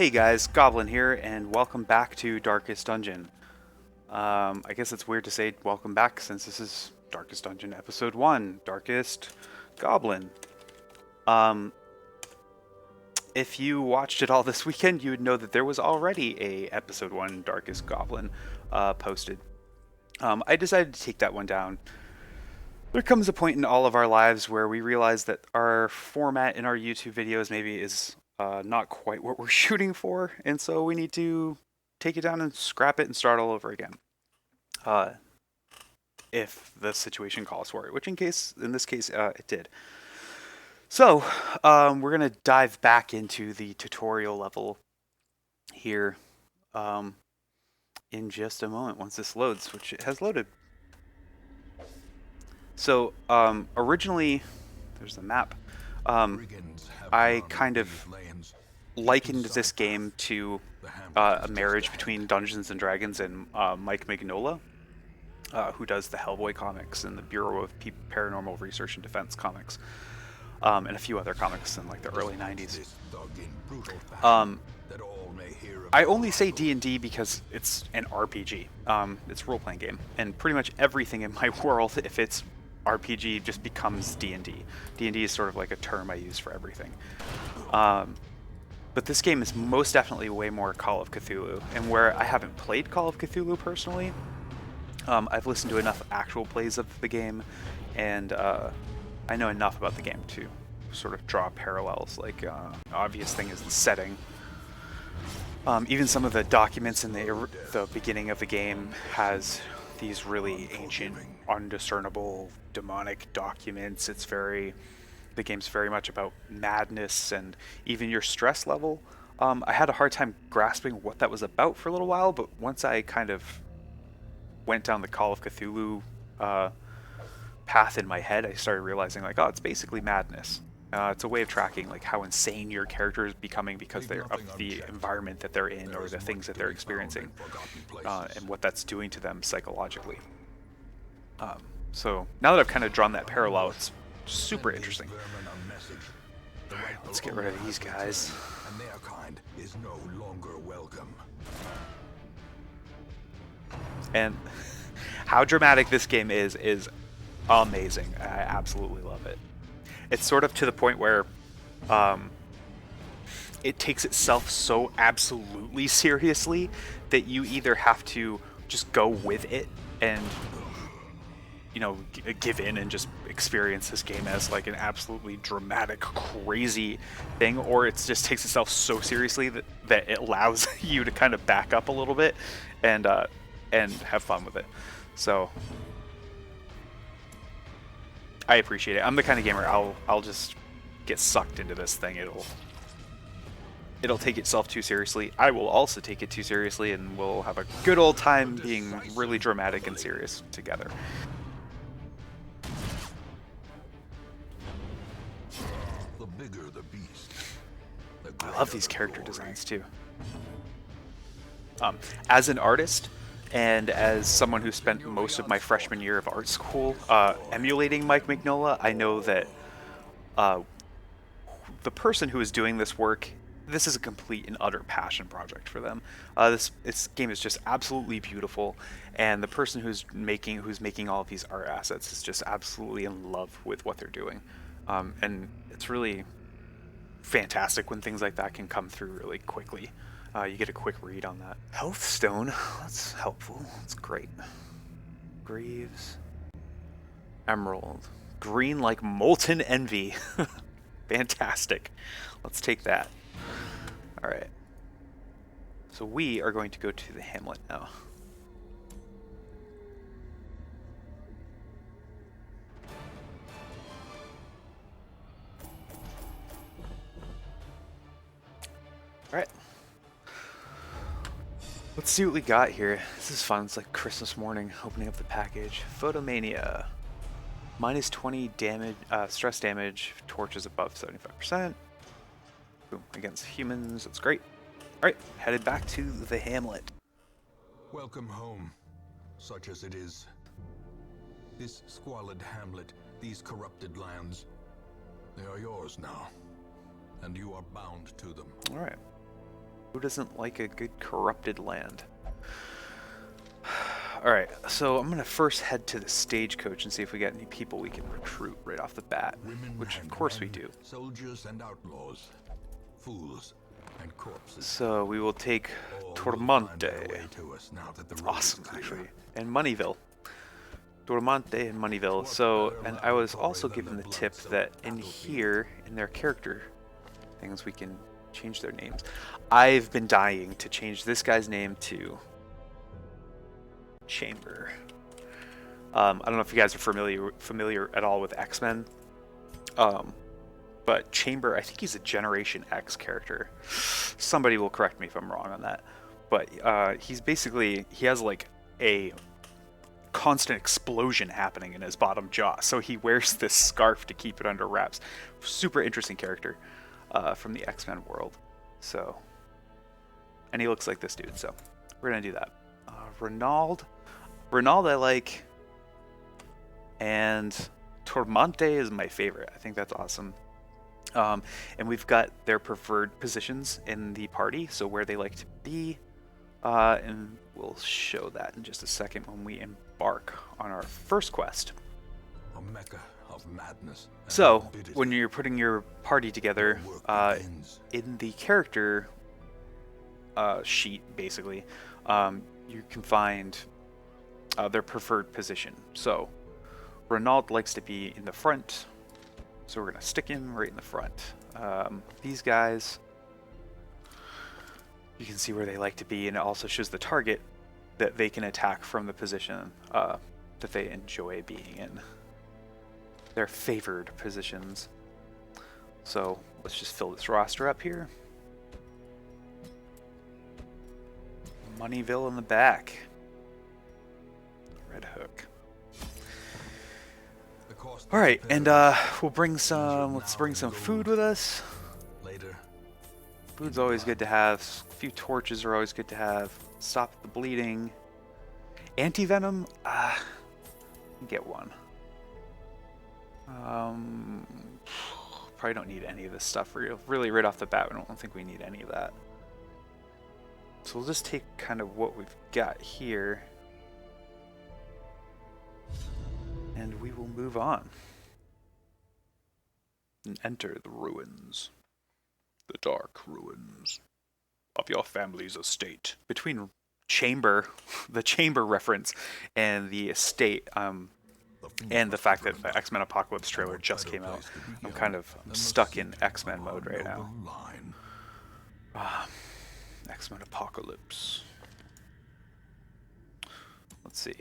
Hey guys, Goblin here, and welcome back to Darkest Dungeon. I guess it's weird to say welcome back since this is Darkest Dungeon Episode 1, Darkest Goblin. Um, if you watched it all this weekend, you would know that there was already a Episode 1 Darkest Goblin posted. I decided to take that one down. There comes a point in all of our lives where we realize that our format in our YouTube videos maybe is not quite what we're shooting for, and so we need to take it down and scrap it and start all over again. If the situation calls for it, which in this case, it did. So, we're gonna dive back into the tutorial level here in just a moment once this loads, which it has loaded. So, originally, there's the map. I kind of likened this game to a marriage between Dungeons and Dragons and Mike Mignola, who does the Hellboy comics and the Bureau of Paranormal Research and Defense comics, and a few other comics in like the early 90s. I only say D&D because it's an RPG. It's a role-playing game, and pretty much everything in my world, if it's RPG, just becomes D&D. D&D is sort of like a term I use for everything. But this game is most definitely way more Call of Cthulhu, and where I haven't played Call of Cthulhu personally, I've listened to enough actual plays of the game, and I know enough about the game to sort of draw parallels. Like, obvious thing is the setting. Even some of the documents in the beginning of the game has these really ancient, undiscernible, demonic documents. The game's very much about madness and even your stress level. I had a hard time grasping what that was about for a little while, but once I kind of went down the Call of Cthulhu path in my head, I started realizing, like, oh, it's basically madness. It's a way of tracking like how insane your character is becoming because they're of the environment that they're in or the things that they're experiencing, and what that's doing to them psychologically. So now that I've kind of drawn that parallel, it's super interesting. Alright, let's get rid of these guys. And their kind is no longer welcome. And how dramatic this game is amazing. I absolutely love it. It's sort of to the point where it takes itself so absolutely seriously that you either have to just go with it and, you know, give in and just experience this game as like an absolutely dramatic, crazy thing, or it just takes itself so seriously that it allows you to kind of back up a little bit and have fun with it. So I appreciate it. I'm the kind of gamer I'll just get sucked into this thing. It'll take itself too seriously. I will also take it too seriously, and we'll have a good old time being really dramatic and serious together. The bigger the beast. I love these character designs too. As an artist, and as someone who spent most of my freshman year of art school emulating Mike Mignola, I know that the person who is doing this work, this is a complete and utter passion project for them. This game is just absolutely beautiful, and the person who's making all of these art assets is just absolutely in love with what they're doing. And it's really fantastic when things like that can come through really quickly. You get a quick read on that. Health Stone, that's helpful. That's great. Greaves. Emerald. Green like Molten Envy. Fantastic. Let's take that. Alright. So we are going to go to the hamlet now. Alright. Let's see what we got here. This is fun. It's like Christmas morning, opening up the package. Photomania. Minus 20 damage, stress damage, torches above 75%. Boom, against humans. That's great. Alright, headed back to the hamlet. Welcome home, such as it is. This squalid hamlet, these corrupted lands, they are yours now, and you are bound to them. Alright. Who doesn't like a good corrupted land? Alright, so I'm going to first head to the stagecoach and see if we got any people we can recruit right off the bat. Women Which, of and course, we men, do. Soldiers and outlaws, fools and corpses. So we will take All will Tormonte. find their way to us now that the It's road is awesome, clear. actually. And Moneyville. Tormonte and Moneyville. So, and I was also given the tip that in here, in their character things, we can change their names. I've been dying to change this guy's name to Chamber. I don't know if you guys are familiar at all with X-Men. But Chamber, I think he's a Generation X character. Somebody will correct me if I'm wrong on that. But he's basically, he has like a constant explosion happening in his bottom jaw. So he wears this scarf to keep it under wraps. Super interesting character from the X-Men world. So, and he looks like this dude. So we're going to do that. Renaud I like. And Tormonte is my favorite. I think that's awesome. And we've got their preferred positions in the party, so where they like to be. And we'll show that in just a second when we embark on our first quest. A mecca of madness. and So, morbidity. when you're putting your party together, Work begins. in the character sheet, basically, you can find their preferred position. So, Renaud likes to be in the front, so we're going to stick him right in the front. These guys, you can see where they like to be, and it also shows the target that they can attack from the position that they enjoy being in. Their favored positions. So let's just fill this roster up here. Moneyville in the back. Red Hook. The cost of All right, and preparing we'll bring some. Let's bring some food with us. later. Food's always good to have. A few torches are always good to have. Stop the bleeding. Anti-venom, get one. Probably don't need any of this stuff really right off the bat. I don't think we need any of that. So we'll just take kind of what we've got here, and we will move on and enter the ruins. The dark ruins of your family's estate. Between Chamber, the Chamber reference, and the estate, and the fact that the X-Men Apocalypse trailer just came out, I'm stuck in X-Men mode right now. X-Men Apocalypse. Let's see.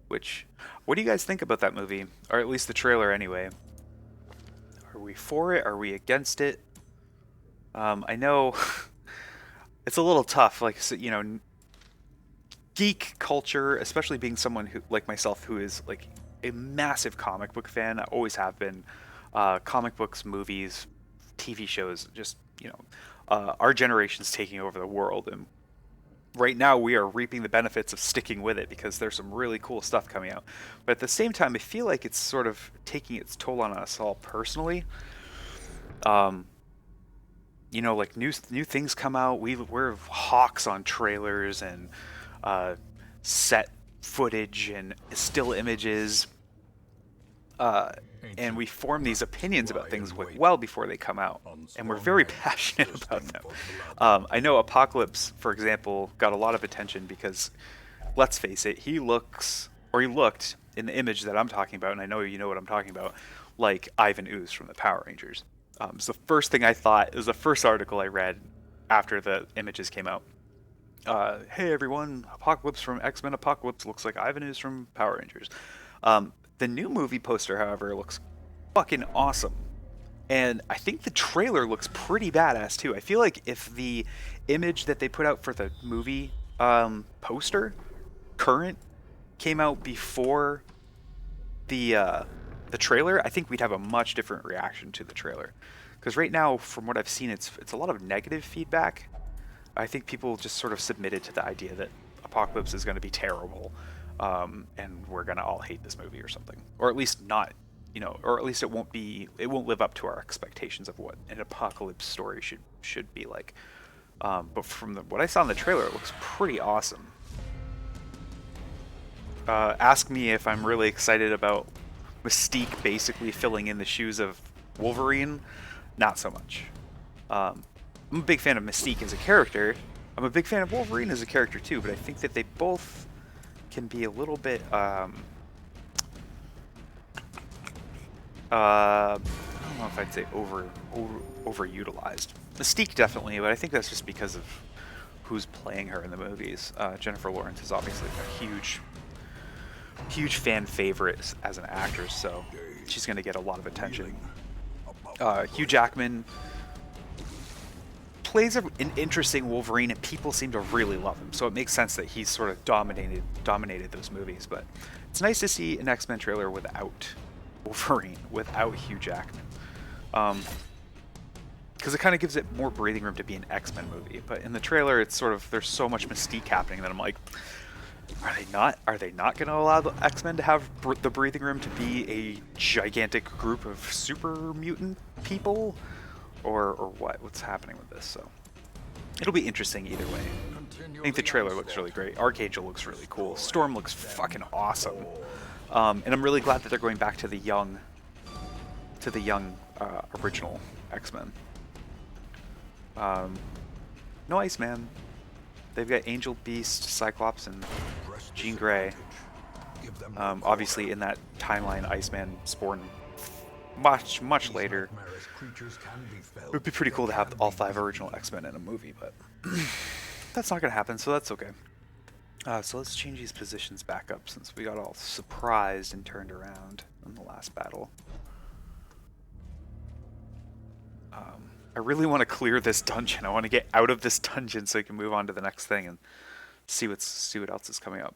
What do you guys think about that movie? Or at least the trailer anyway. Are we for it? Are we against it? I know it's a little tough, like, so, you know, geek culture, especially being someone who, like myself, who is like a massive comic book fan. I always have been. Comic books, movies, TV shows, just, you know, our generation's taking over the world, and right now we are reaping the benefits of sticking with it because there's some really cool stuff coming out. But at the same time, I feel like it's sort of taking its toll on us all personally. You know, like new things come out. We're hawks on trailers and set footage and still images, and we form these opinions about things well before they come out, and we're very passionate about them. I know Apocalypse, for example, got a lot of attention because, let's face it, he looked in the image that I'm talking about, and I know you know what I'm talking about, like Ivan Ooze from the Power Rangers. It's the first thing I thought. It was the first article I read after the images came out. Hey everyone, Apocalypse from X-Men Apocalypse looks like Ivan Ooze from Power Rangers. The new movie poster, however, looks fucking awesome. And I think the trailer looks pretty badass too. I feel like if the image that they put out for the movie poster, current, came out before the trailer, I think we'd have a much different reaction to the trailer. Because right now, from what I've seen, it's a lot of negative feedback. I think people just sort of submitted to the idea that Apocalypse is going to be terrible, and we're going to all hate this movie or something, or at least not, you know, or at least it won't live up to our expectations of what an Apocalypse story should be like. But from what I saw in the trailer, it looks pretty awesome. Ask me if I'm really excited about Mystique basically filling in the shoes of Wolverine. Not so much. I'm a big fan of Mystique as a character. I'm a big fan of Wolverine as a character too, but I think that they both can be a little bit I don't know if I'd say overutilized. Mystique definitely, but I think that's just because of who's playing her in the movies. Jennifer Lawrence is obviously a huge fan favorite as an actress, so she's going to get a lot of attention. Hugh Jackman plays an interesting Wolverine, and people seem to really love him. So it makes sense that he's sort of dominated those movies. But it's nice to see an X-Men trailer without Wolverine, without Hugh Jackman, because it kind of gives it more breathing room to be an X-Men movie. But in the trailer, it's sort of there's so much mystique happening that I'm like, are they not going to allow the X-Men to have the breathing room to be a gigantic group of super mutant people? Or what? What's happening with this? So it'll be interesting either way. I think the trailer looks really great. Archangel looks really cool. Storm looks fucking awesome. And I'm really glad that they're going back to the young original X-Men. No Iceman. They've got Angel, Beast, Cyclops, and Jean Grey. Obviously, in that timeline, Iceman spawned much later. It would be pretty cool to have all 5 original X-Men in a movie, but that's not going to happen, so that's okay. So let's change these positions back up since we got all surprised and turned around in the last battle. I really want to clear this dungeon. I want to get out of this dungeon so I can move on to the next thing and see what else is coming up.